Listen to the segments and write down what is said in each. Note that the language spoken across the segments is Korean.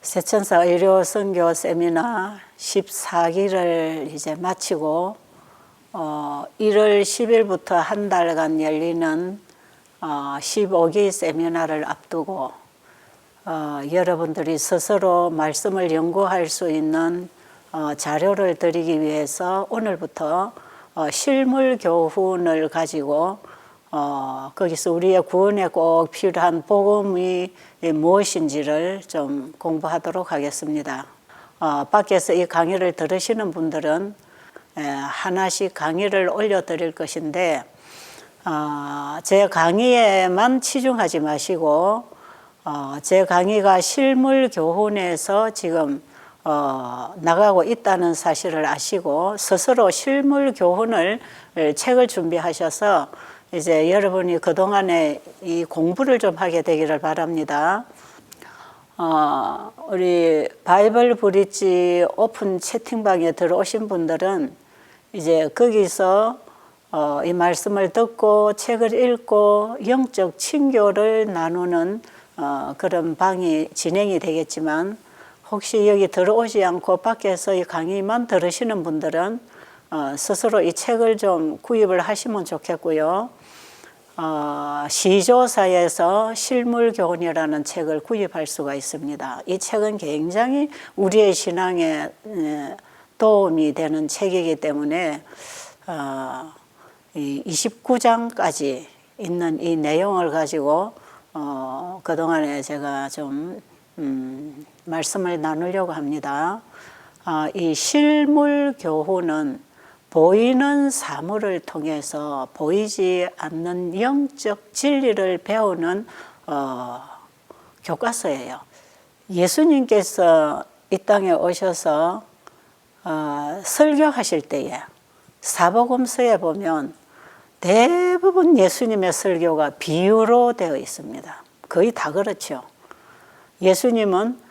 세천사 의료 선교 세미나 14기를 이제 마치고 1월 10일부터 한 달간 열리는 15기 세미나를 앞두고 여러분들이 스스로 말씀을 연구할 수 있는 자료를 드리기 위해서 오늘부터 실물 교훈을 가지고 거기서 우리의 구원에 꼭 필요한 복음이 무엇인지를 좀 공부하도록 하겠습니다. 밖에서 이 강의를 들으시는 분들은 하나씩 강의를 올려드릴 것인데 제 강의에만 치중하지 마시고 제 강의가 실물 교훈에서 지금 나가고 있다는 사실을 아시고 스스로 실물 교훈을 책을 준비하셔서 이제 여러분이 그동안에 이 공부를 좀 하게 되기를 바랍니다. 우리 바이블 브릿지 오픈 채팅방에 들어오신 분들은 이제 거기서 이 말씀을 듣고 책을 읽고 영적 친교를 나누는 그런 방이 진행이 되겠지만 혹시 여기 들어오지 않고 밖에서 이 강의만 들으시는 분들은 스스로 이 책을 좀 구입을 하시면 좋겠고요. 시조사에서 실물교훈이라는 책을 구입할 수가 있습니다. 이 책은 굉장히 우리의 신앙에 도움이 되는 책이기 때문에 29장까지 있는 이 내용을 가지고 그동안에 제가 좀 말씀을 나누려고 합니다. 이 실물교훈은 보이는 사물을 통해서 보이지 않는 영적 진리를 배우는 교과서예요. 예수님께서 이 땅에 오셔서 설교하실 때에 사복음서에 보면 대부분 예수님의 설교가 비유로 되어 있습니다. 거의 다 그렇죠. 예수님은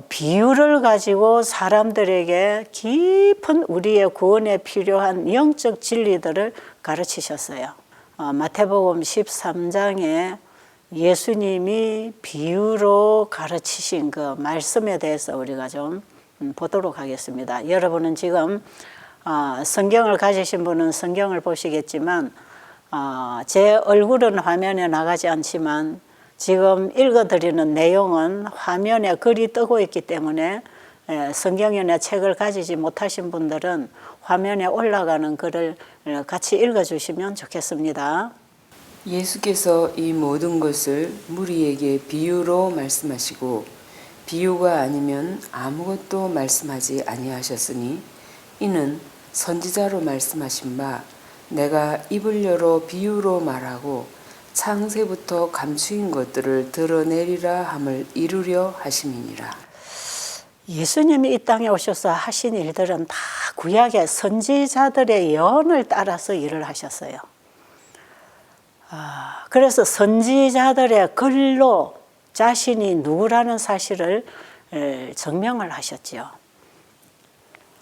비유를 가지고 사람들에게 깊은 우리의 구원에 필요한 영적 진리들을 가르치셨어요. 마태복음 13장에 예수님이 비유로 가르치신 그 말씀에 대해서 우리가 좀 보도록 하겠습니다. 여러분은 지금 성경을 가지신 분은 성경을 보시겠지만 제 얼굴은 화면에 나가지 않지만 지금 읽어드리는 내용은 화면에 글이 뜨고 있기 때문에 성경이나 책을 가지지 못하신 분들은 화면에 올라가는 글을 같이 읽어주시면 좋겠습니다. 예수께서 이 모든 것을 무리에게 비유로 말씀하시고 비유가 아니면 아무것도 말씀하지 아니하셨으니 이는 선지자로 말씀하신 바 내가 입을 열어 비유로 말하고 창세부터 감추인 것들을 드러내리라 함을 이루려 하심이니라. 예수님이 이 땅에 오셔서 하신 일들은 다 구약의 선지자들의 예언을 따라서 일을 하셨어요. 그래서 선지자들의 글로 자신이 누구라는 사실을 증명을 하셨죠.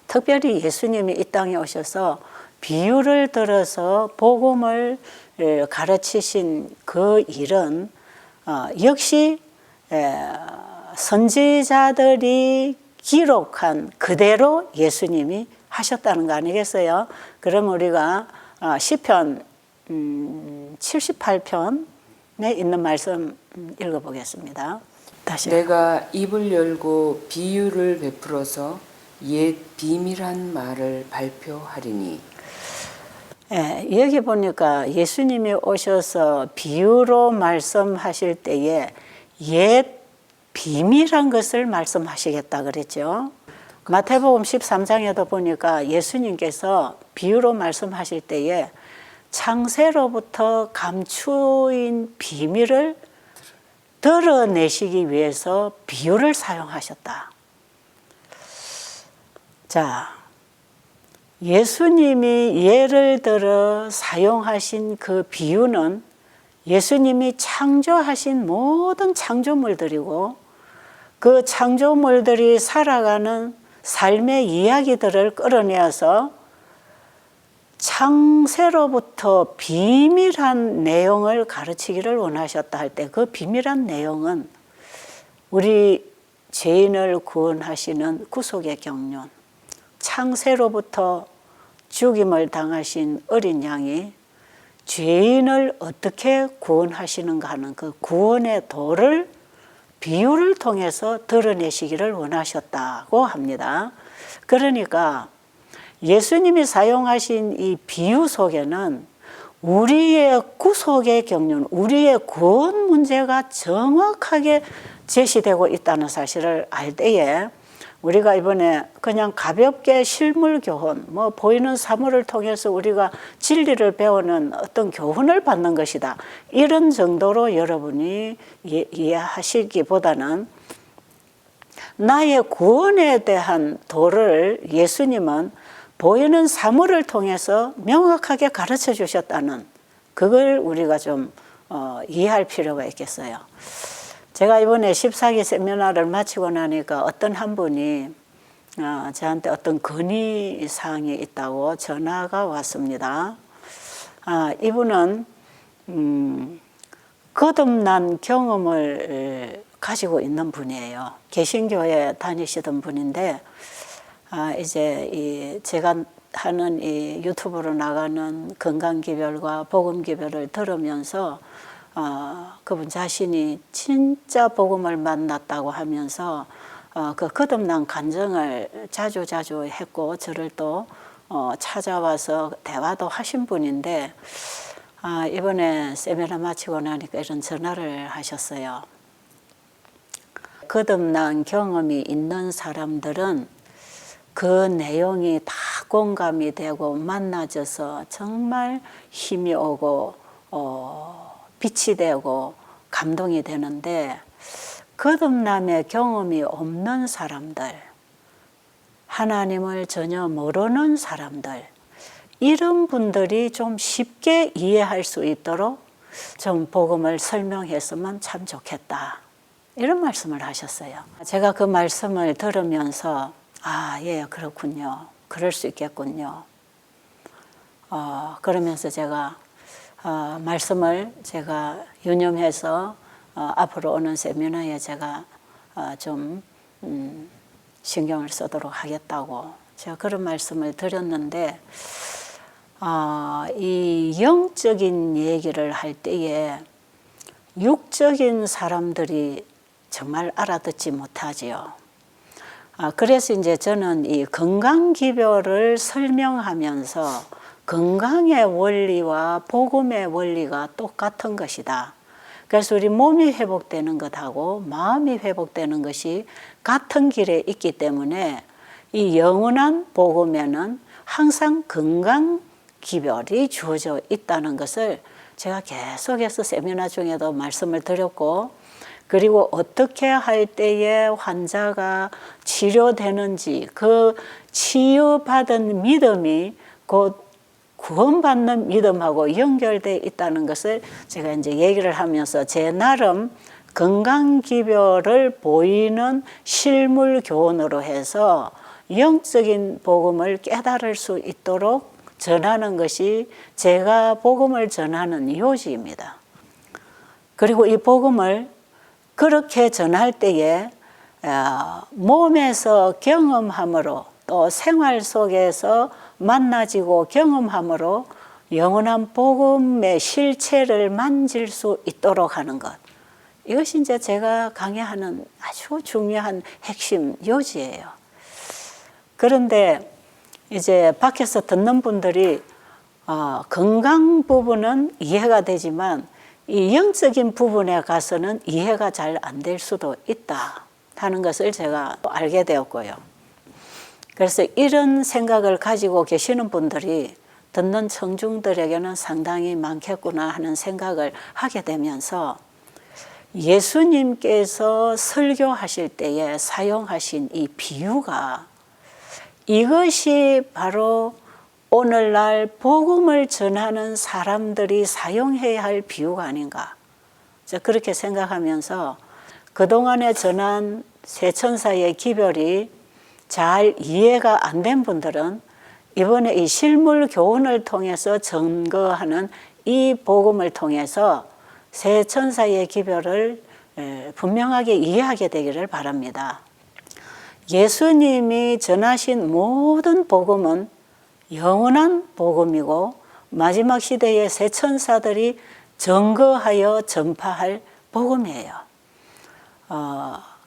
특별히 예수님이 이 땅에 오셔서 비유를 들어서 복음을 가르치신 그 일은 역시 선지자들이 기록한 그대로 예수님이 하셨다는 거 아니겠어요? 그럼 우리가 시편 78편에 있는 말씀 읽어보겠습니다. 다시. 내가 입을 열고 비유를 베풀어서 옛 비밀한 말을 발표하리니. 여기 보니까 예수님이 오셔서 비유로 말씀하실 때에 옛 비밀한 것을 말씀하시겠다 그랬죠. 마태복음 13장에도 보니까 예수님께서 비유로 말씀하실 때에 창세로부터 감추인 비밀을 드러내시기 위해서 비유를 사용하셨다. 자, 예수님이 예를 들어 사용하신 그 비유는 예수님이 창조하신 모든 창조물들이고 그 창조물들이 살아가는 삶의 이야기들을 끌어내어서 창세로부터 비밀한 내용을 가르치기를 원하셨다 할 때 그 비밀한 내용은 우리 죄인을 구원하시는 구속의 경륜, 창세로부터 죽임을 당하신 어린 양이 죄인을 어떻게 구원하시는가 하는 그 구원의 도를 비유를 통해서 드러내시기를 원하셨다고 합니다. 그러니까 예수님이 사용하신 이 비유 속에는 우리의 구속의 경륜, 우리의 구원 문제가 정확하게 제시되고 있다는 사실을 알 때에 우리가 이번에 그냥 가볍게 실물 교훈, 뭐 보이는 사물을 통해서 우리가 진리를 배우는 어떤 교훈을 받는 것이다. 이런 정도로 여러분이 이해하시기보다는 나의 구원에 대한 도를 예수님은 보이는 사물을 통해서 명확하게 가르쳐 주셨다는 그걸 우리가 좀 이해할 필요가 있겠어요. 제가 이번에 14기 세미나를 마치고 나니까 어떤 한 분이 저한테 어떤 건의사항이 있다고 전화가 왔습니다. 이분은 거듭난 경험을 가지고 있는 분이에요. 개신교에 다니시던 분인데 이제 제가 하는 이 유튜브로 나가는 건강기별과 복음기별을 들으면서 그분 자신이 진짜 복음을 만났다고 하면서 그 거듭난 간증을 자주 했고 저를 또 찾아와서 대화도 하신 분인데 이번에 세미나 마치고 나니까 이런 전화를 하셨어요. 거듭난 경험이 있는 사람들은 그 내용이 다 공감이 되고 만나져서 정말 힘이 오고 빛이 되고 감동이 되는데 거듭남의 경험이 없는 사람들, 하나님을 전혀 모르는 사람들, 이런 분들이 좀 쉽게 이해할 수 있도록 좀 복음을 설명했으면 참 좋겠다. 이런 말씀을 하셨어요. 제가 그 말씀을 들으면서 예, 그렇군요. 그럴 수 있겠군요. 그러면서 제가 말씀을 제가 유념해서 앞으로 오는 세미나에 제가 좀 신경을 쓰도록 하겠다고 제가 그런 말씀을 드렸는데 이 영적인 얘기를 할 때에 육적인 사람들이 정말 알아듣지 못하지요. 그래서 이제 저는 이 건강기별을 설명하면서 건강의 원리와 복음의 원리가 똑같은 것이다. 그래서 우리 몸이 회복되는 것하고 마음이 회복되는 것이 같은 길에 있기 때문에 이 영원한 복음에는 항상 건강기별이 주어져 있다는 것을 제가 계속해서 세미나 중에도 말씀을 드렸고 그리고 어떻게 할 때에 환자가 치료되는지 그 치유받은 믿음이 곧 구원받는 믿음하고 연결되어 있다는 것을 제가 이제 얘기를 하면서 제 나름 건강기별을 보이는 실물 교훈으로 해서 영적인 복음을 깨달을 수 있도록 전하는 것이 제가 복음을 전하는 요지입니다. 그리고 이 복음을 그렇게 전할 때에 몸에서 경험함으로 또 생활 속에서 만나지고 경험함으로 영원한 복음의 실체를 만질 수 있도록 하는 것. 이것이 이제 제가 강의하는 아주 중요한 핵심 요지예요. 그런데 이제 밖에서 듣는 분들이 건강 부분은 이해가 되지만 이 영적인 부분에 가서는 이해가 잘 안 될 수도 있다 하는 것을 제가 알게 되었고요. 그래서 이런 생각을 가지고 계시는 분들이 듣는 청중들에게는 상당히 많겠구나 하는 생각을 하게 되면서 예수님께서 설교하실 때에 사용하신 이 비유가 이것이 바로 오늘날 복음을 전하는 사람들이 사용해야 할 비유가 아닌가. 그렇게 생각하면서 그동안에 전한 세 천사의 기별이 잘 이해가 안 된 분들은 이번에 이 실물 교훈을 통해서 증거하는 이 복음을 통해서 세 천사의 기별을 분명하게 이해하게 되기를 바랍니다. 예수님이 전하신 모든 복음은 영원한 복음이고 마지막 시대의 새 천사들이 증거하여 전파할 복음이에요.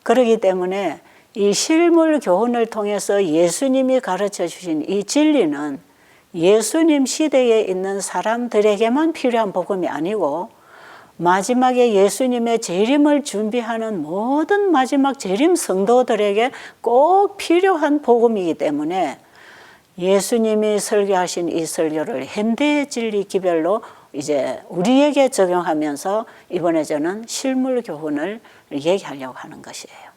그렇기 때문에 이 실물 교훈을 통해서 예수님이 가르쳐 주신 이 진리는 예수님 시대에 있는 사람들에게만 필요한 복음이 아니고 마지막에 예수님의 재림을 준비하는 모든 마지막 재림 성도들에게 꼭 필요한 복음이기 때문에 예수님이 설교하신 이 설교를 현대의 진리 기별로 이제 우리에게 적용하면서 이번에 저는 실물 교훈을 얘기하려고 하는 것이에요.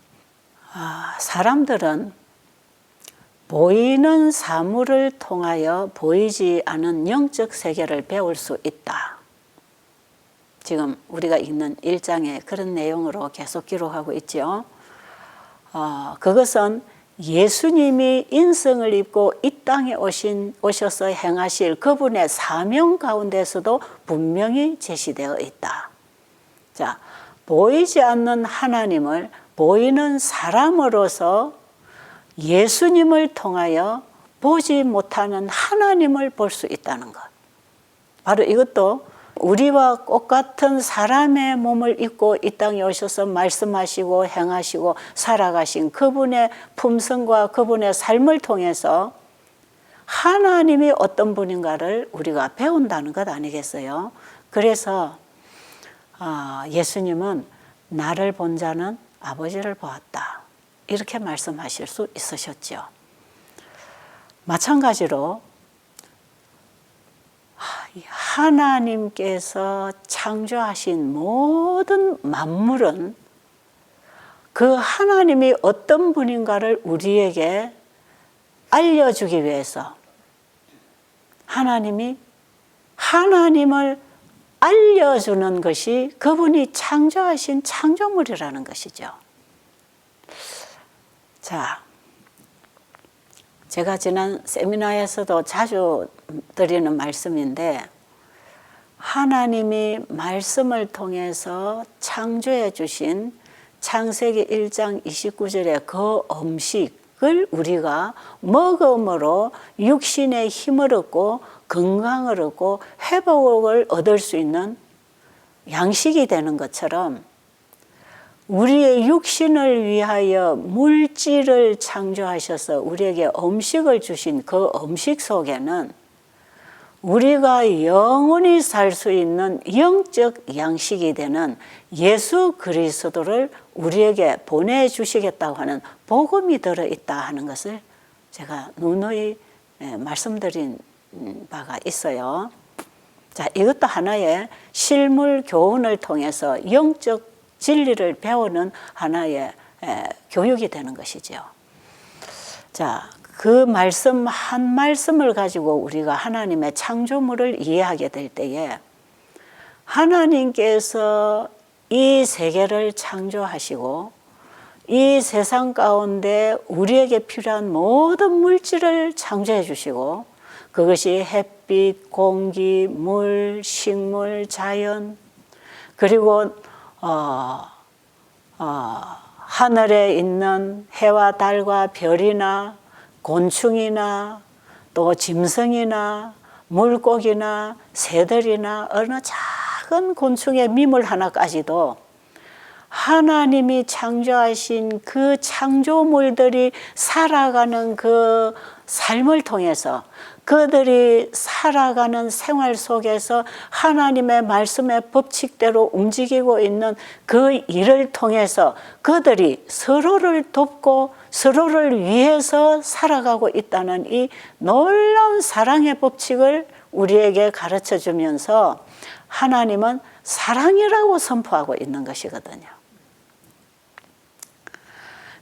사람들은 보이는 사물을 통하여 보이지 않은 영적 세계를 배울 수 있다. 지금 우리가 읽는 1장에 그런 내용으로 계속 기록하고 있죠. 그것은 예수님이 인성을 입고 이 땅에 오셔서 행하실 그분의 사명 가운데서도 분명히 제시되어 있다. 자, 보이지 않는 하나님을 보이는 사람으로서 예수님을 통하여 보지 못하는 하나님을 볼 수 있다는 것. 바로 이것도 우리와 똑같은 사람의 몸을 입고 이 땅에 오셔서 말씀하시고 행하시고 살아가신 그분의 품성과 그분의 삶을 통해서 하나님이 어떤 분인가를 우리가 배운다는 것 아니겠어요? 그래서 예수님은 나를 본 자는 아버지를 보았다. 이렇게 말씀하실 수 있으셨죠. 마찬가지로 하나님께서 창조하신 모든 만물은 그 하나님이 어떤 분인가를 우리에게 알려주기 위해서 하나님이 하나님을 알려주는 것이 그분이 창조하신 창조물이라는 것이죠. 자, 제가 지난 세미나에서도 자주 드리는 말씀인데 하나님이 말씀을 통해서 창조해 주신 창세기 1장 29절의 그 음식을 우리가 먹음으로 육신의 힘을 얻고 건강을 얻고 회복을 얻을 수 있는 양식이 되는 것처럼 우리의 육신을 위하여 물질을 창조하셔서 우리에게 음식을 주신 그 음식 속에는 우리가 영원히 살 수 있는 영적 양식이 되는 예수 그리스도를 우리에게 보내주시겠다고 하는 복음이 들어있다 하는 것을 제가 누누이 말씀드린 바가 있어요. 자, 이것도 하나의 실물 교훈을 통해서 영적 진리를 배우는 하나의 교육이 되는 것이죠. 자, 그 말씀 한 말씀을 가지고 우리가 하나님의 창조물을 이해하게 될 때에 하나님께서 이 세계를 창조하시고 이 세상 가운데 우리에게 필요한 모든 물질을 창조해 주시고 그것이 햇빛, 공기, 물, 식물, 자연 그리고 하늘에 있는 해와 달과 별이나 곤충이나 또 짐승이나 물고기나 새들이나 어느 작은 곤충의 미물 하나까지도 하나님이 창조하신 그 창조물들이 살아가는 그 삶을 통해서 그들이 살아가는 생활 속에서 하나님의 말씀의 법칙대로 움직이고 있는 그 일을 통해서 그들이 서로를 돕고 서로를 위해서 살아가고 있다는 이 놀라운 사랑의 법칙을 우리에게 가르쳐 주면서 하나님은 사랑이라고 선포하고 있는 것이거든요.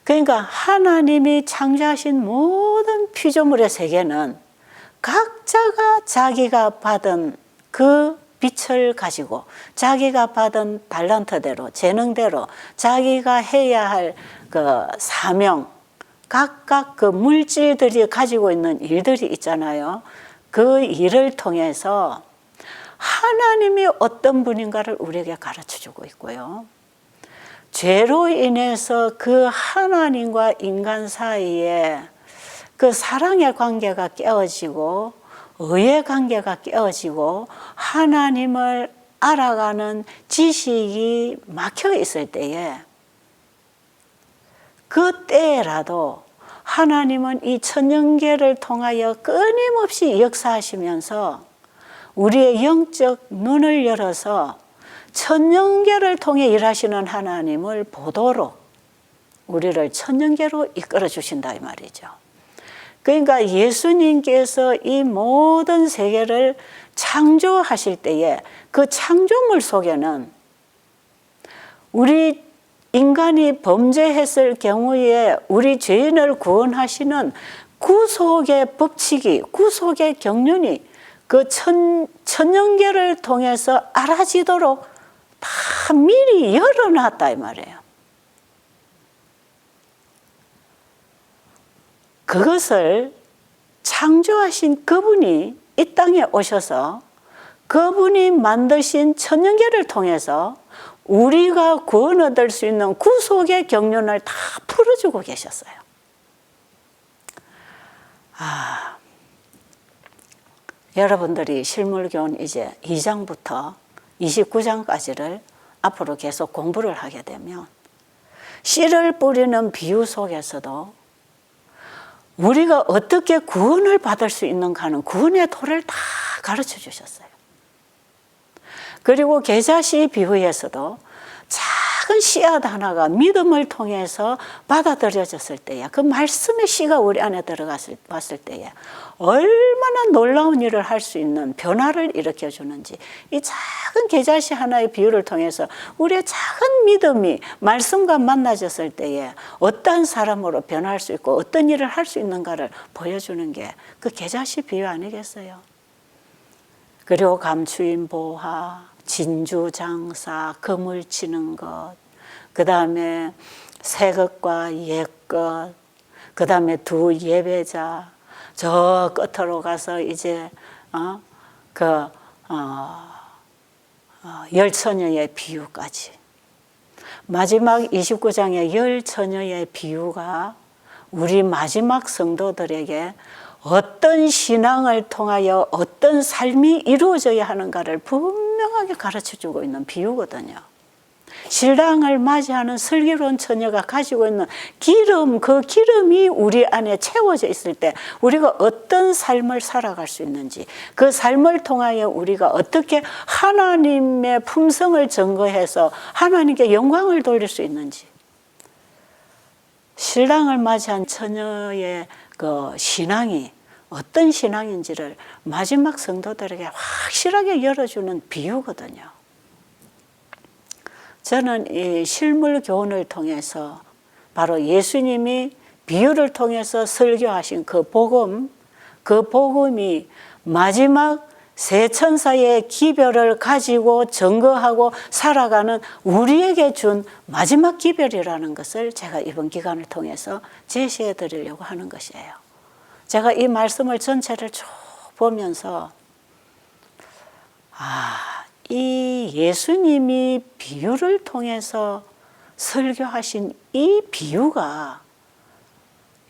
그러니까 하나님이 창조하신 모든 피조물의 세계는 각자가 자기가 받은 그 빛을 가지고 자기가 받은 달란트대로 재능대로 자기가 해야 할 그 사명 각각 그 물질들이 가지고 있는 일들이 있잖아요. 그 일을 통해서 하나님이 어떤 분인가를 우리에게 가르쳐 주고 있고요. 죄로 인해서 그 하나님과 인간 사이에 그 사랑의 관계가 깨어지고 의의 관계가 깨어지고 하나님을 알아가는 지식이 막혀 있을 때에 그때라도 하나님은 이 천년계를 통하여 끊임없이 역사하시면서 우리의 영적 눈을 열어서 천년계를 통해 일하시는 하나님을 보도록 우리를 천년계로 이끌어 주신다 이 말이죠. 그러니까 예수님께서 이 모든 세계를 창조하실 때에 그 창조물 속에는 우리 인간이 범죄했을 경우에 우리 죄인을 구원하시는 구속의 법칙이, 구속의 경륜이 그 천년계를 통해서 알아지도록 다 미리 열어놨다 이 말이에요. 그것을 창조하신 그분이 이 땅에 오셔서 그분이 만드신 천년계를 통해서 우리가 구원 얻을 수 있는 구속의 경륜을 다 풀어주고 계셨어요. 여러분들이 실물교훈 이제 2장부터 29장까지를 앞으로 계속 공부를 하게 되면 씨를 뿌리는 비유 속에서도 우리가 어떻게 구원을 받을 수 있는가 하는 구원의 도를 다 가르쳐 주셨어요. 그리고 계자씨 비유에서도 작은 씨앗 하나가 믿음을 통해서 받아들여졌을 때에 그 말씀의 씨가 우리 안에 들어갔을 때에 얼마나 놀라운 일을 할 수 있는 변화를 일으켜 주는지 이 작은 계자씨 하나의 비유를 통해서 우리의 작은 믿음이 말씀과 만나졌을 때에 어떤 사람으로 변화할 수 있고 어떤 일을 할 수 있는가를 보여주는 게 그 계자씨 비유 아니겠어요? 그리고 감추인 보화, 진주장사, 금을 치는 것, 그 다음에 새 것과 옛 것, 그 다음에 두 예배자, 저 끝으로 가서 이제 열 처녀의 비유까지. 마지막 29장의 열 처녀의 비유가 우리 마지막 성도들에게 어떤 신앙을 통하여 어떤 삶이 이루어져야 하는가를 분명하게 가르쳐주고 있는 비유거든요. 신랑을 맞이하는 슬기로운 처녀가 가지고 있는 기름, 그 기름이 우리 안에 채워져 있을 때 우리가 어떤 삶을 살아갈 수 있는지, 그 삶을 통하여 우리가 어떻게 하나님의 품성을 증거해서 하나님께 영광을 돌릴 수 있는지, 신랑을 맞이한 처녀의 그 신앙이 어떤 신앙인지를 마지막 성도들에게 확실하게 열어주는 비유거든요. 저는 이 실물 교훈을 통해서 바로 예수님이 비유를 통해서 설교하신 그 복음이 마지막 세 천사의 기별을 가지고 증거하고 살아가는 우리에게 준 마지막 기별이라는 것을 제가 이번 기간을 통해서 제시해 드리려고 하는 것이에요. 제가 이 말씀을 전체를 쭉 보면서 이 예수님이 비유를 통해서 설교하신 이 비유가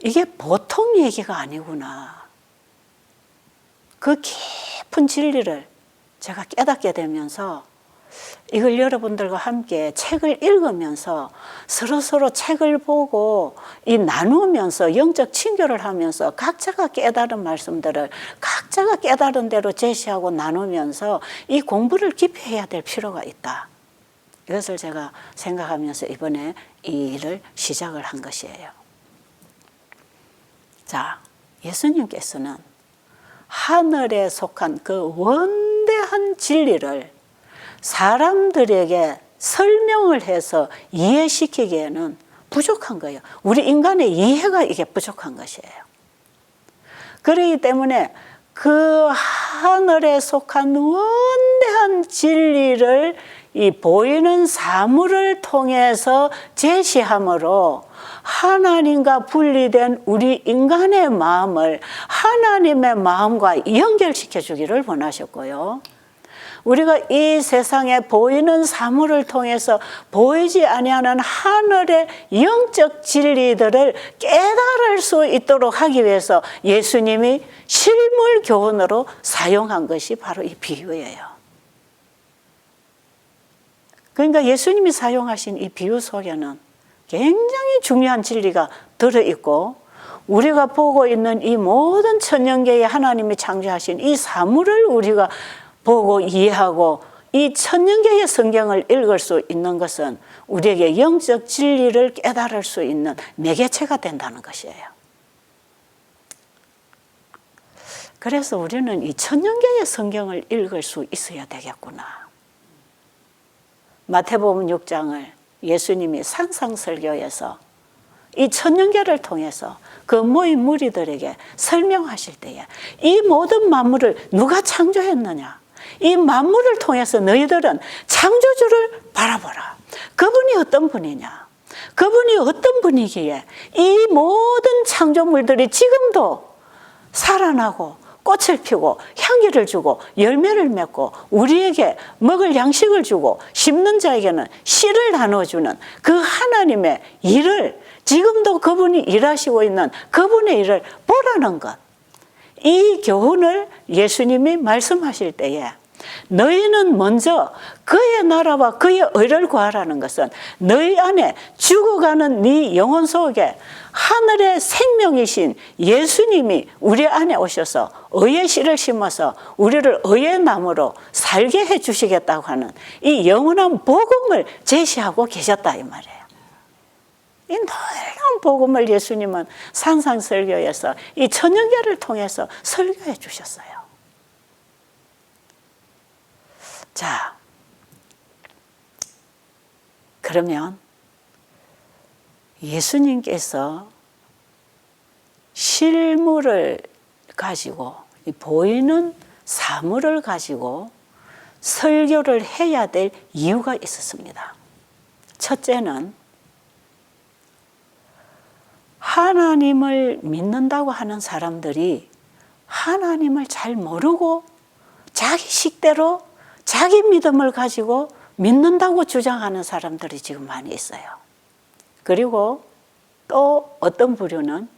이게 보통 얘기가 아니구나. 그 깊은 진리를 제가 깨닫게 되면서 이걸 여러분들과 함께 책을 읽으면서 서로 책을 보고 이 나누면서 영적 친교를 하면서 각자가 깨달은 말씀들을 각자가 깨달은 대로 제시하고 나누면서 이 공부를 깊이 해야 될 필요가 있다. 이것을 제가 생각하면서 이번에 이 일을 시작을 한 것이에요. 자, 예수님께서는 하늘에 속한 그 원대한 진리를 사람들에게 설명을 해서 이해시키기에는 부족한 거예요. 우리 인간의 이해가 이게 부족한 것이에요. 그렇기 때문에 그 하늘에 속한 원대한 진리를 이 보이는 사물을 통해서 제시함으로 하나님과 분리된 우리 인간의 마음을 하나님의 마음과 연결시켜 주기를 원하셨고요. 우리가 이 세상에 보이는 사물을 통해서 보이지 아니하는 하늘의 영적 진리들을 깨달을 수 있도록 하기 위해서 예수님이 실물 교훈으로 사용한 것이 바로 이 비유예요. 그러니까 예수님이 사용하신 이 비유 속에는 굉장히 중요한 진리가 들어있고, 우리가 보고 있는 이 모든 천년계에 하나님이 창조하신 이 사물을 우리가 보고 이해하고 이 천년계의 성경을 읽을 수 있는 것은 우리에게 영적 진리를 깨달을 수 있는 매개체가 된다는 것이에요. 그래서 우리는 이 천년계의 성경을 읽을 수 있어야 되겠구나. 마태복음 6장을 예수님이 산상설교에서 이 천년계를 통해서 그 모인 무리들에게 설명하실 때에 이 모든 만물을 누가 창조했느냐, 이 만물을 통해서 너희들은 창조주를 바라보라. 그분이 어떤 분이냐, 그분이 어떤 분이기에 이 모든 창조물들이 지금도 살아나고 꽃을 피우고 향기를 주고 열매를 맺고 우리에게 먹을 양식을 주고 심는 자에게는 씨를 나눠주는 그 하나님의 일을, 지금도 그분이 일하시고 있는 그분의 일을 보라는 것. 이 교훈을 예수님이 말씀하실 때에 너희는 먼저 그의 나라와 그의 의를 구하라는 것은 너희 안에 죽어가는 네 영혼 속에 하늘의 생명이신 예수님이 우리 안에 오셔서 의의 씨를 심어서 우리를 의의 나무로 살게 해 주시겠다고 하는 이 영원한 복음을 제시하고 계셨다 이 말이에요. 이 놀라운 복음을 예수님은 산상설교에서 이 천년계를 통해서 설교해 주셨어요. 자, 그러면 예수님께서 실물을 가지고, 보이는 사물을 가지고 설교를 해야 될 이유가 있었습니다. 첫째는 하나님을 믿는다고 하는 사람들이 하나님을 잘 모르고 자기 식대로 자기 믿음을 가지고 믿는다고 주장하는 사람들이 지금 많이 있어요. 그리고 또 어떤 부류는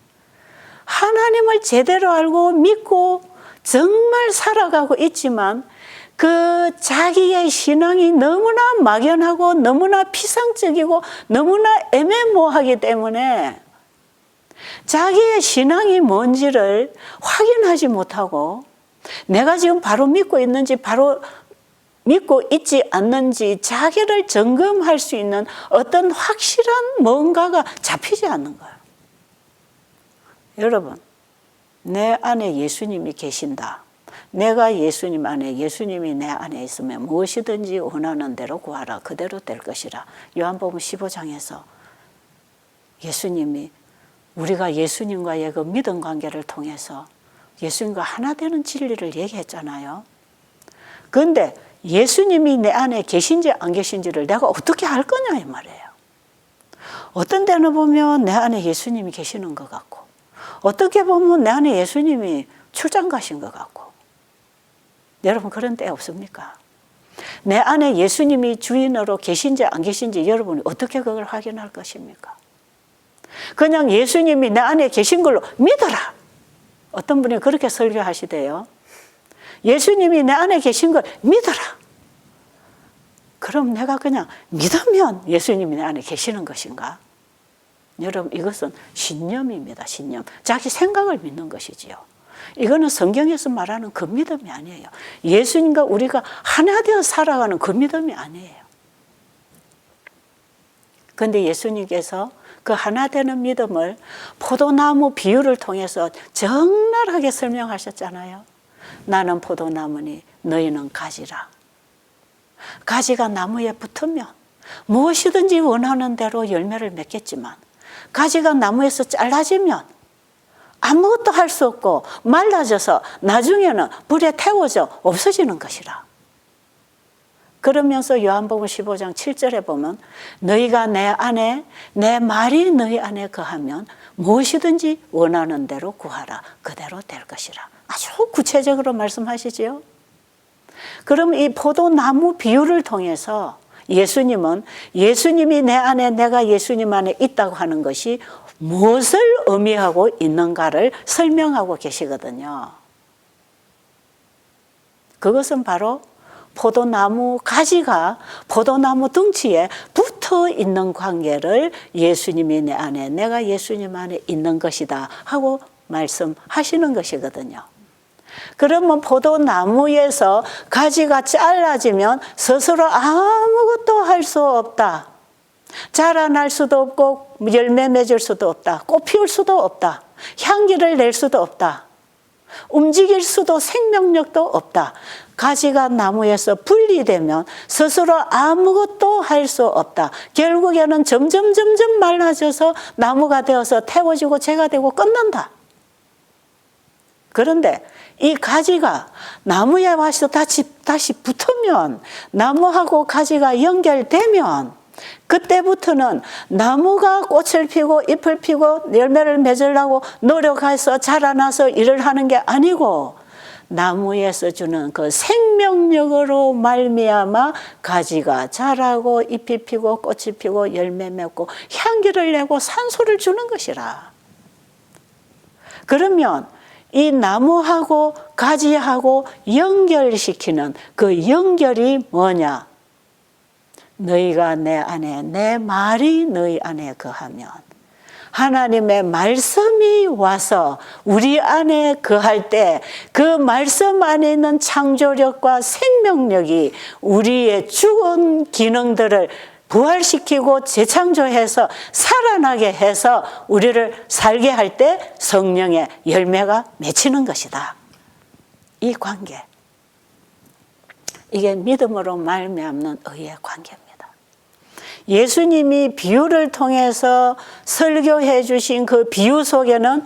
하나님을 제대로 알고 믿고 정말 살아가고 있지만 그 자기의 신앙이 너무나 막연하고 너무나 피상적이고 너무나 애매모호하기 때문에 자기의 신앙이 뭔지를 확인하지 못하고 내가 지금 바로 믿고 있는지 바로 믿고 있지 않는지 자기를 점검할 수 있는 어떤 확실한 뭔가가 잡히지 않는 거예요. 여러분, 내 안에 예수님이 계신다. 내가 예수님 안에, 예수님이 내 안에 있으면 무엇이든지 원하는 대로 구하라. 그대로 될 것이라. 요한복음 15장에서 예수님이 우리가 예수님과의 그 믿음 관계를 통해서 예수님과 하나 되는 진리를 얘기했잖아요. 그런데 예수님이 내 안에 계신지 안 계신지를 내가 어떻게 알 거냐 이 말이에요. 어떤 때는 보면 내 안에 예수님이 계시는 것 같고 어떻게 보면 내 안에 예수님이 출장 가신 것 같고. 여러분 그런 때 없습니까? 내 안에 예수님이 주인으로 계신지 안 계신지 여러분이 어떻게 그걸 확인할 것입니까? 그냥 예수님이 내 안에 계신 걸로 믿어라. 어떤 분이 그렇게 설교하시대요. 예수님이 내 안에 계신 걸 믿어라. 그럼 내가 그냥 믿으면 예수님이 내 안에 계시는 것인가? 여러분 이것은 신념입니다. 신념. 자기 생각을 믿는 것이지요. 이거는 성경에서 말하는 그 믿음이 아니에요. 예수님과 우리가 하나 되어 살아가는 그 믿음이 아니에요. 그런데 예수님께서 그 하나 되는 믿음을 포도나무 비유를 통해서 적나라하게 설명하셨잖아요. 나는 포도나무니 너희는 가지라. 가지가 나무에 붙으면 무엇이든지 원하는 대로 열매를 맺겠지만 가지가 나무에서 잘라지면 아무것도 할 수 없고 말라져서 나중에는 불에 태워져 없어지는 것이라. 그러면서 요한복음 15장 7절에 보면 너희가 내 안에 내 말이 너희 안에 거하면 무엇이든지 원하는 대로 구하라. 그대로 될 것이라. 아주 구체적으로 말씀하시지요. 그럼 이 포도나무 비유를 통해서 예수님은 예수님이 내 안에 내가 예수님 안에 있다고 하는 것이 무엇을 의미하고 있는가를 설명하고 계시거든요. 그것은 바로 포도나무 가지가 포도나무 덩치에 붙어 있는 관계를 예수님이 내 안에 내가 예수님 안에 있는 것이다 하고 말씀하시는 것이거든요. 그러면 포도나무에서 가지가 잘라지면 스스로 아무것도 할 수 없다. 자라날 수도 없고 열매 맺을 수도 없다. 꽃 피울 수도 없다. 향기를 낼 수도 없다. 움직일 수도 생명력도 없다. 가지가 나무에서 분리되면 스스로 아무것도 할 수 없다. 결국에는 점점 말라져서 나무가 되어서 태워지고 재가 되고 끝난다. 그런데 이 가지가 나무에 와서 다시 붙으면, 나무하고 가지가 연결되면 그때부터는 나무가 꽃을 피고 잎을 피고 열매를 맺으려고 노력해서 자라나서 일을 하는 게 아니고 나무에서 주는 그 생명력으로 말미암아 가지가 자라고 잎이 피고 꽃이 피고 열매 맺고 향기를 내고 산소를 주는 것이라. 그러면 이 나무하고 가지하고 연결시키는 그 연결이 뭐냐? 너희가 내 안에, 내 말이 너희 안에 거하면, 하나님의 말씀이 와서 우리 안에 거할 때 그 말씀 안에 있는 창조력과 생명력이 우리의 죽은 기능들을 부활시키고 재창조해서 살아나게 해서 우리를 살게 할 때 성령의 열매가 맺히는 것이다. 이 관계. 이게 믿음으로 말미암는 의의 관계입니다. 예수님이 비유를 통해서 설교해 주신 그 비유 속에는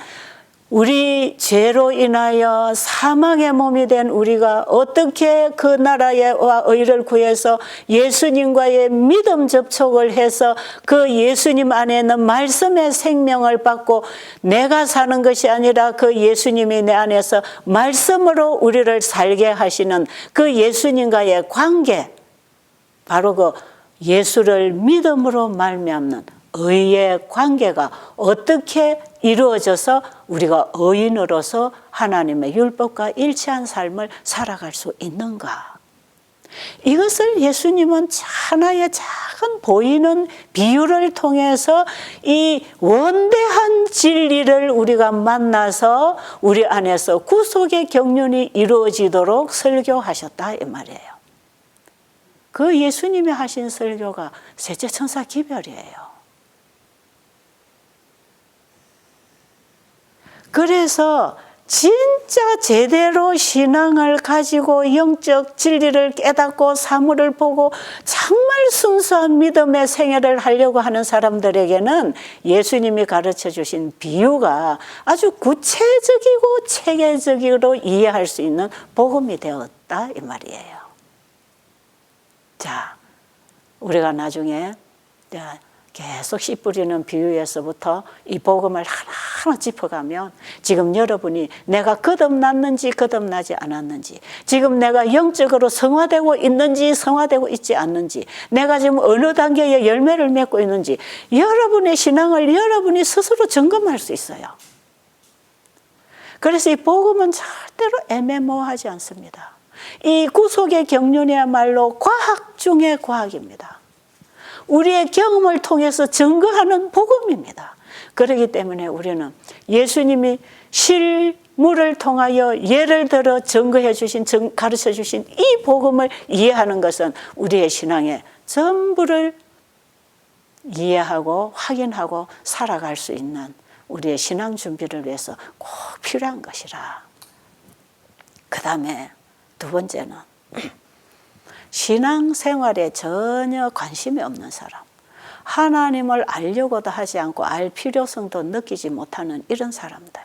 우리 죄로 인하여 사망의 몸이 된 우리가 어떻게 그 나라와 의를 구해서 예수님과의 믿음 접촉을 해서 그 예수님 안에 있는 말씀의 생명을 받고 내가 사는 것이 아니라 그 예수님이 내 안에서 말씀으로 우리를 살게 하시는 그 예수님과의 관계, 바로 그 예수를 믿음으로 말미암는 의의 관계가 어떻게 이루어져서 우리가 의인으로서 하나님의 율법과 일치한 삶을 살아갈 수 있는가? 이것을 예수님은 하나의 작은 보이는 비유를 통해서 이 원대한 진리를 우리가 만나서 우리 안에서 구속의 경륜이 이루어지도록 설교하셨다 이 말이에요. 그 예수님이 하신 설교가 셋째 천사 기별이에요. 그래서 진짜 제대로 신앙을 가지고 영적 진리를 깨닫고 사물을 보고 정말 순수한 믿음의 생애를 하려고 하는 사람들에게는 예수님이 가르쳐 주신 비유가 아주 구체적이고 체계적으로 이해할 수 있는 복음이 되었다 이 말이에요. 자, 우리가 나중에 계속 씨 뿌리는 비유에서부터 이 복음을 하나하나 짚어가면 지금 여러분이 내가 거듭났는지 거듭나지 않았는지, 지금 내가 영적으로 성화되고 있는지 성화되고 있지 않는지, 내가 지금 어느 단계의 열매를 맺고 있는지 여러분의 신앙을 여러분이 스스로 점검할 수 있어요. 그래서 이 복음은 절대로 애매모호하지 않습니다. 이 구속의 경륜이야말로 과학 중의 과학입니다. 우리의 경험을 통해서 증거하는 복음입니다. 그렇기 때문에 우리는 예수님이 실물을 통하여 예를 들어 증거해 주신, 가르쳐 주신 이 복음을 이해하는 것은 우리의 신앙의 전부를 이해하고 확인하고 살아갈 수 있는 우리의 신앙 준비를 위해서 꼭 필요한 것이라. 그 다음에 두 번째는 신앙생활에 전혀 관심이 없는 사람, 하나님을 알려고도 하지 않고 알 필요성도 느끼지 못하는 이런 사람들,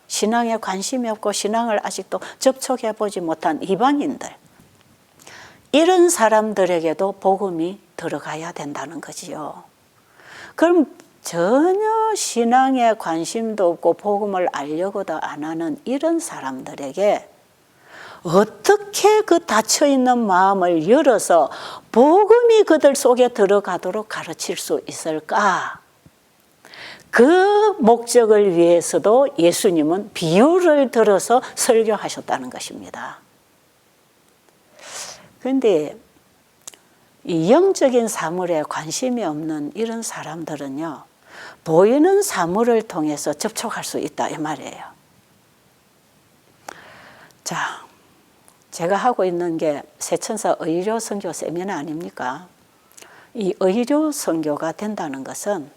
신앙에 관심이 없고 신앙을 아직도 접촉해 보지 못한 이방인들, 이런 사람들에게도 복음이 들어가야 된다는 거지요. 그럼 전혀 신앙에 관심도 없고 복음을 알려고도 안 하는 이런 사람들에게 어떻게 그 닫혀있는 마음을 열어서 복음이 그들 속에 들어가도록 가르칠 수 있을까? 그 목적을 위해서도 예수님은 비유를 들어서 설교하셨다는 것입니다. 그런데 이 영적인 사물에 관심이 없는 이런 사람들은요, 보이는 사물을 통해서 접촉할 수 있다 이 말이에요. 자, 제가 하고 있는 게 세천사 의료 선교 세미나 아닙니까? 이 의료 선교가 된다는 것은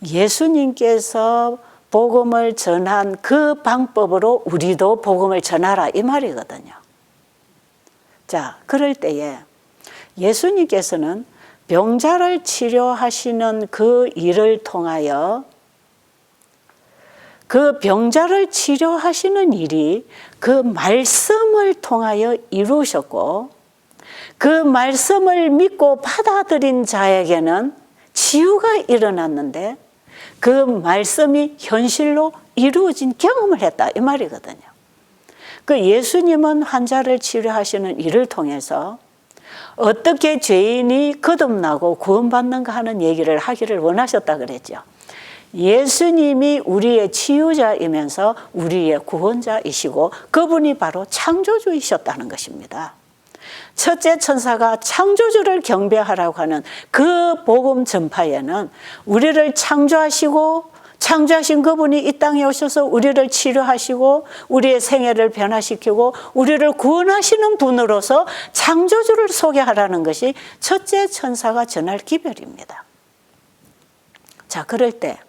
예수님께서 복음을 전한 그 방법으로 우리도 복음을 전하라 이 말이거든요. 자, 그럴 때에 예수님께서는 병자를 치료하시는 그 일을 통하여 그 병자를 치료하시는 일이 그 말씀을 통하여 이루셨고 그 말씀을 믿고 받아들인 자에게는 치유가 일어났는데 그 말씀이 현실로 이루어진 경험을 했다 이 말이거든요. 그 예수님은 환자를 치료하시는 일을 통해서 어떻게 죄인이 거듭나고 구원받는가 하는 얘기를 하기를 원하셨다 그랬죠. 예수님이 우리의 치유자이면서 우리의 구원자이시고 그분이 바로 창조주이셨다는 것입니다. 첫째 천사가 창조주를 경배하라고 하는 그 복음 전파에는 우리를 창조하신 그분이 이 땅에 오셔서 우리를 치료하시고 우리의 생애를 변화시키고 우리를 구원하시는 분으로서 창조주를 소개하라는 것이 첫째 천사가 전할 기별입니다. 자, 그럴 때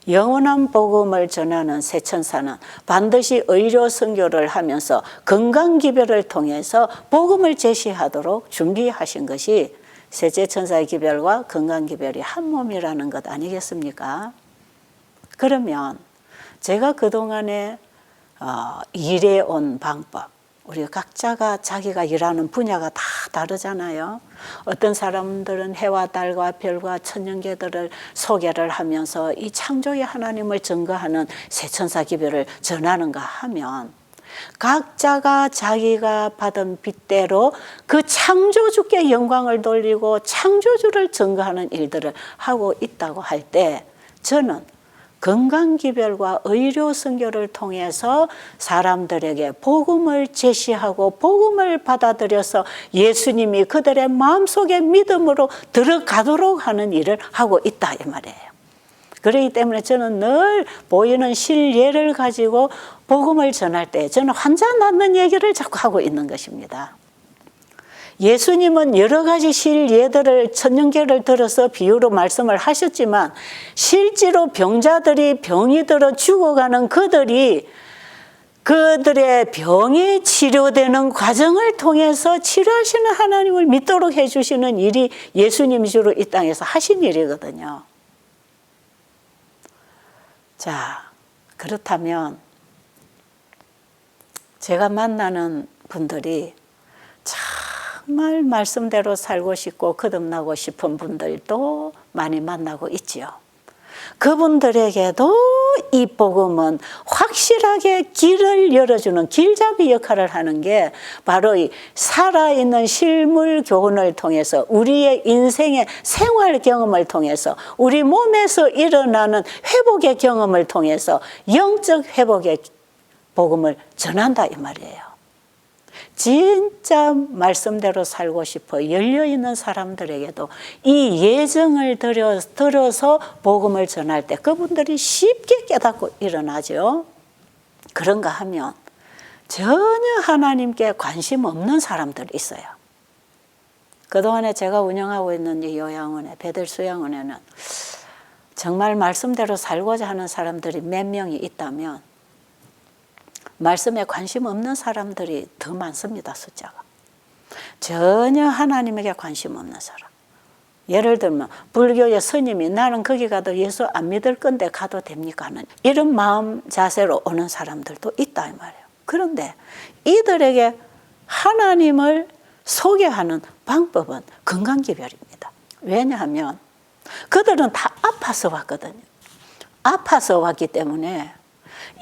영원한 복음을 전하는 새 천사는 반드시 의료 선교를 하면서 건강 기별을 통해서 복음을 제시하도록 준비하신 것이 셋째 천사의 기별과 건강 기별이 한 몸이라는 것 아니겠습니까? 그러면 제가 그동안에 일해온 방법, 우리 각자가 자기가 일하는 분야가 다 다르잖아요. 어떤 사람들은 해와 달과 별과 천년계들을 소개를 하면서 이 창조의 하나님을 증거하는 세천사 기별을 전하는가 하면 각자가 자기가 받은 빚대로 그 창조주께 영광을 돌리고 창조주를 증거하는 일들을 하고 있다고 할 때 저는 건강기별과 의료 선교를 통해서 사람들에게 복음을 제시하고 복음을 받아들여서 예수님이 그들의 마음속에 믿음으로 들어가도록 하는 일을 하고 있다 이 말이에요. 그렇기 때문에 저는 늘 보이는 실예를 가지고 복음을 전할 때 저는 환자 낫는 얘기를 자꾸 하고 있는 것입니다. 예수님은 여러 가지 실예들을 천년계를 들어서 비유로 말씀을 하셨지만 실제로 병자들이 병이 들어 죽어가는 그들의 병이 치료되는 과정을 통해서 치료하시는 하나님을 믿도록 해주시는 일이 예수님이 주로 이 땅에서 하신 일이거든요. 자, 그렇다면 제가 만나는 분들이 정말 말씀대로 살고 싶고 거듭나고 싶은 분들도 많이 만나고 있지요. 그분들에게도 이 복음은 확실하게 길을 열어주는 길잡이 역할을 하는 게 바로 이 살아있는 실물 교훈을 통해서 우리의 인생의 생활 경험을 통해서 우리 몸에서 일어나는 회복의 경험을 통해서 영적 회복의 복음을 전한다 이 말이에요. 진짜 말씀대로 살고 싶어 열려있는 사람들에게도 이 예정을 들어서 복음을 전할 때 그분들이 쉽게 깨닫고 일어나죠. 그런가 하면 전혀 하나님께 관심 없는 사람들이 있어요. 그동안에 제가 운영하고 있는 이 요양원에 배들 수양원에는 정말 말씀대로 살고자 하는 사람들이 몇 명이 있다면 말씀에 관심 없는 사람들이 더 많습니다. 숫자가. 전혀 하나님에게 관심 없는 사람. 예를 들면 불교의 스님이 나는 거기 가도 예수 안 믿을 건데 가도 됩니까? 하는 이런 마음 자세로 오는 사람들도 있다 이 말이에요. 그런데 이들에게 하나님을 소개하는 방법은 건강기별입니다. 왜냐하면 그들은 다 아파서 왔거든요. 아파서 왔기 때문에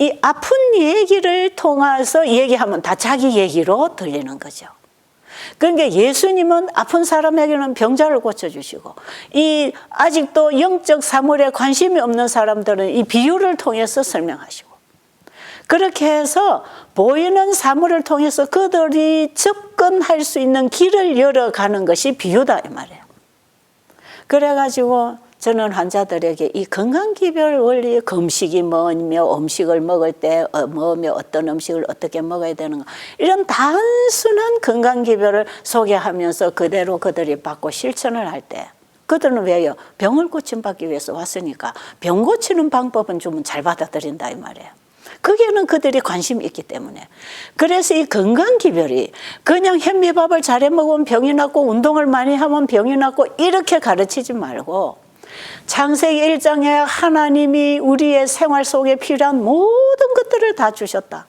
이 아픈 얘기를 통해서 얘기하면 다 자기 얘기로 들리는 거죠. 그러니까 예수님은 아픈 사람에게는 병자를 고쳐주시고, 이 아직도 영적 사물에 관심이 없는 사람들은 이 비유를 통해서 설명하시고, 그렇게 해서 보이는 사물을 통해서 그들이 접근할 수 있는 길을 열어가는 것이 비유다 이 말이에요. 그래가지고 저는 환자들에게 이 건강기별 원리, 금식이 뭐며, 음식을 먹을 때 뭐며, 어떤 음식을 어떻게 먹어야 되는가, 이런 단순한 건강기별을 소개하면서 그대로 그들이 받고 실천을 할 때, 그들은 왜요? 병을 고침받기 위해서 왔으니까 병 고치는 방법은 좀 잘 받아들인다 이 말이에요. 거기에는 그들이 관심이 있기 때문에. 그래서 이 건강기별이 그냥 현미밥을 잘해 먹으면 병이 낫고 운동을 많이 하면 병이 낫고 이렇게 가르치지 말고, 창세기 1장에 하나님이 우리의 생활 속에 필요한 모든 것들을 다 주셨다.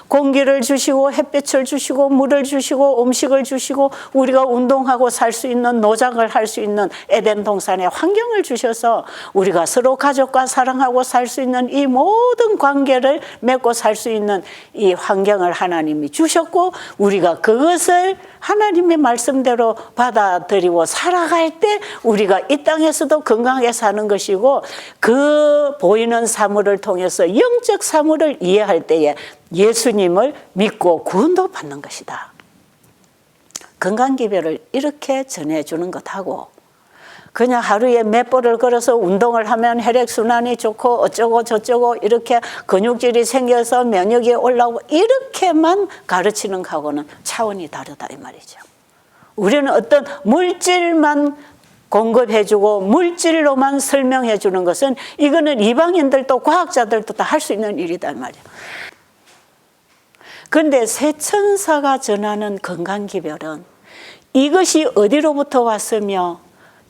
공기를 주시고 햇빛을 주시고 물을 주시고 음식을 주시고 우리가 운동하고 살 수 있는, 노작을 할 수 있는 에덴 동산의 환경을 주셔서 우리가 서로 가족과 사랑하고 살 수 있는 이 모든 관계를 맺고 살 수 있는 이 환경을 하나님이 주셨고, 우리가 그것을 하나님의 말씀대로 받아들이고 살아갈 때 우리가 이 땅에서도 건강하게 사는 것이고, 그 보이는 사물을 통해서 영적 사물을 이해할 때에 예수님을 믿고 구원도 받는 것이다. 건강기별을 이렇게 전해주는 것하고, 그냥 하루에 몇 번을 걸어서 운동을 하면 혈액순환이 좋고 어쩌고 저쩌고 이렇게 근육질이 생겨서 면역이 올라오고 이렇게만 가르치는 거하고는 차원이 다르다 이 말이죠. 우리는 어떤 물질만 공급해주고 물질로만 설명해주는 것은, 이거는 이방인들도 과학자들도 다 할 수 있는 일이다 이 말이에요. 그런데 새 천사가 전하는 건강기별은 이것이 어디로부터 왔으며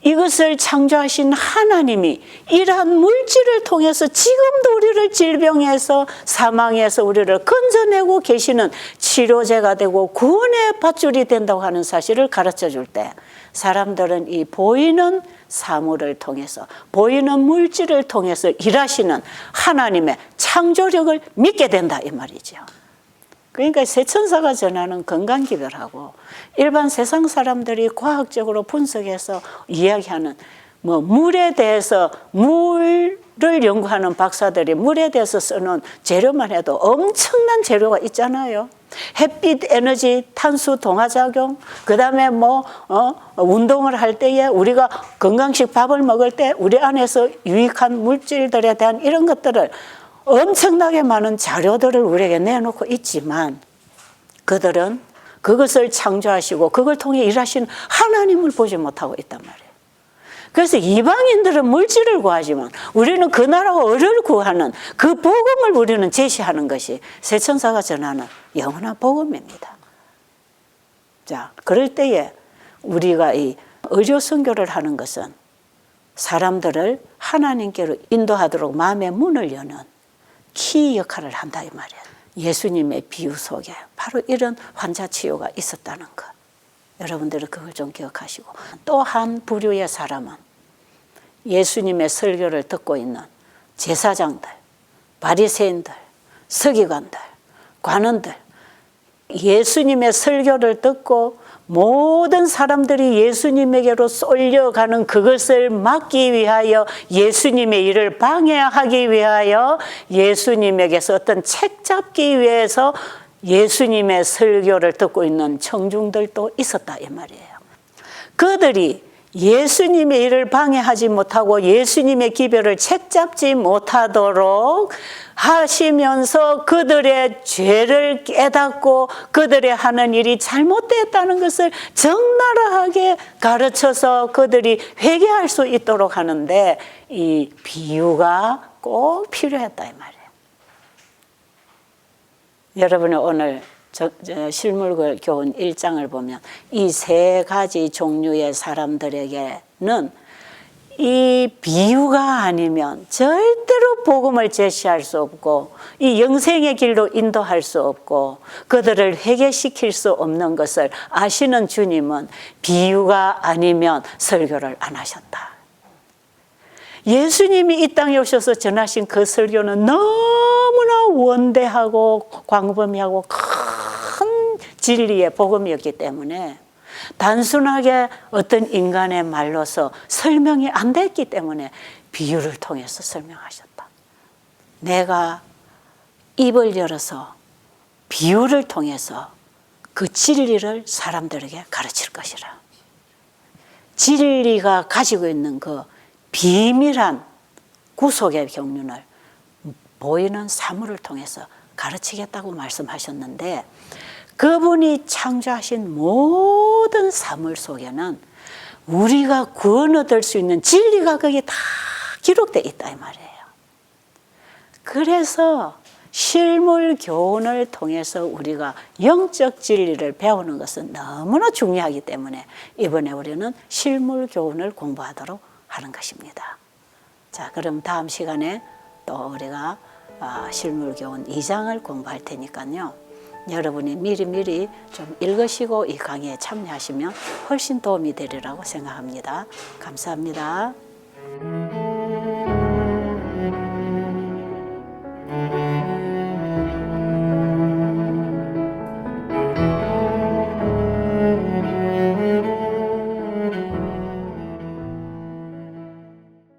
이것을 창조하신 하나님이 이러한 물질을 통해서 지금도 우리를 질병에서 사망에서 우리를 건져내고 계시는 치료제가 되고 구원의 밧줄이 된다고 하는 사실을 가르쳐 줄 때, 사람들은 이 보이는 사물을 통해서, 보이는 물질을 통해서 일하시는 하나님의 창조력을 믿게 된다 이 말이죠. 그러니까 새 천사가 전하는 건강기별하고 일반 세상 사람들이 과학적으로 분석해서 이야기하는 뭐 물에 대해서, 물을 연구하는 박사들이 물에 대해서 쓰는 재료만 해도 엄청난 재료가 있잖아요. 햇빛 에너지, 탄수 동화작용, 그 다음에 운동을 할 때에 우리가 건강식 밥을 먹을 때 우리 안에서 유익한 물질들에 대한 이런 것들을 엄청나게 많은 자료들을 우리에게 내놓고 있지만, 그들은 그것을 창조하시고 그걸 통해 일하신 하나님을 보지 못하고 있단 말이에요. 그래서 이방인들은 물질을 구하지만 우리는 그 나라와 의를 구하는 그 복음을 우리는 제시하는 것이 새 천사가 전하는 영원한 복음입니다. 자, 그럴 때에 우리가 이 의료 선교를 하는 것은 사람들을 하나님께로 인도하도록 마음의 문을 여는 키 역할을 한다 이 말이에요. 예수님의 비유 속에 바로 이런 환자 치유가 있었다는 것, 여러분들은 그걸 좀 기억하시고, 또 한 부류의 사람은 예수님의 설교를 듣고 있는 제사장들, 바리새인들, 서기관들, 관원들, 예수님의 설교를 듣고 모든 사람들이 예수님에게로 쏠려가는 그것을 막기 위하여, 예수님의 일을 방해하기 위하여 예수님에게서 어떤 책 잡기 위해서 예수님의 설교를 듣고 있는 청중들도 있었다 이 말이에요. 그들이 예수님의 일을 방해하지 못하고 예수님의 기별을 책잡지 못하도록 하시면서 그들의 죄를 깨닫고 그들의 하는 일이 잘못됐다는 것을 적나라하게 가르쳐서 그들이 회개할 수 있도록 하는데, 이 비유가 꼭 필요했다 이 말이에요. 여러분은 오늘 실물교 교훈 1장을 보면 이 세 가지 종류의 사람들에게는 이 비유가 아니면 절대로 복음을 제시할 수 없고 이 영생의 길로 인도할 수 없고 그들을 회개시킬 수 없는 것을 아시는 주님은 비유가 아니면 설교를 안 하셨다. 예수님이 이 땅에 오셔서 전하신 그 설교는 너무나 원대하고 광범위하고 큰 진리의 복음이었기 때문에 단순하게 어떤 인간의 말로서 설명이 안 됐기 때문에 비유를 통해서 설명하셨다. 내가 입을 열어서 비유를 통해서 그 진리를 사람들에게 가르칠 것이라. 진리가 가지고 있는 그 비밀한 구속의 경륜을 보이는 사물을 통해서 가르치겠다고 말씀하셨는데, 그분이 창조하신 모든 사물 속에는 우리가 구원 얻을 수 있는 진리가 거기에 다 기록되어 있다 이 말이에요. 그래서 실물 교훈을 통해서 우리가 영적 진리를 배우는 것은 너무나 중요하기 때문에 이번에 우리는 실물 교훈을 공부하도록 하는 것입니다. 자, 그럼 다음 시간에 또 우리가 실물 교훈 2장을 공부할 테니까요. 여러분이 미리미리 좀 읽으시고 이 강의에 참여하시면 훨씬 도움이 되리라고 생각합니다. 감사합니다.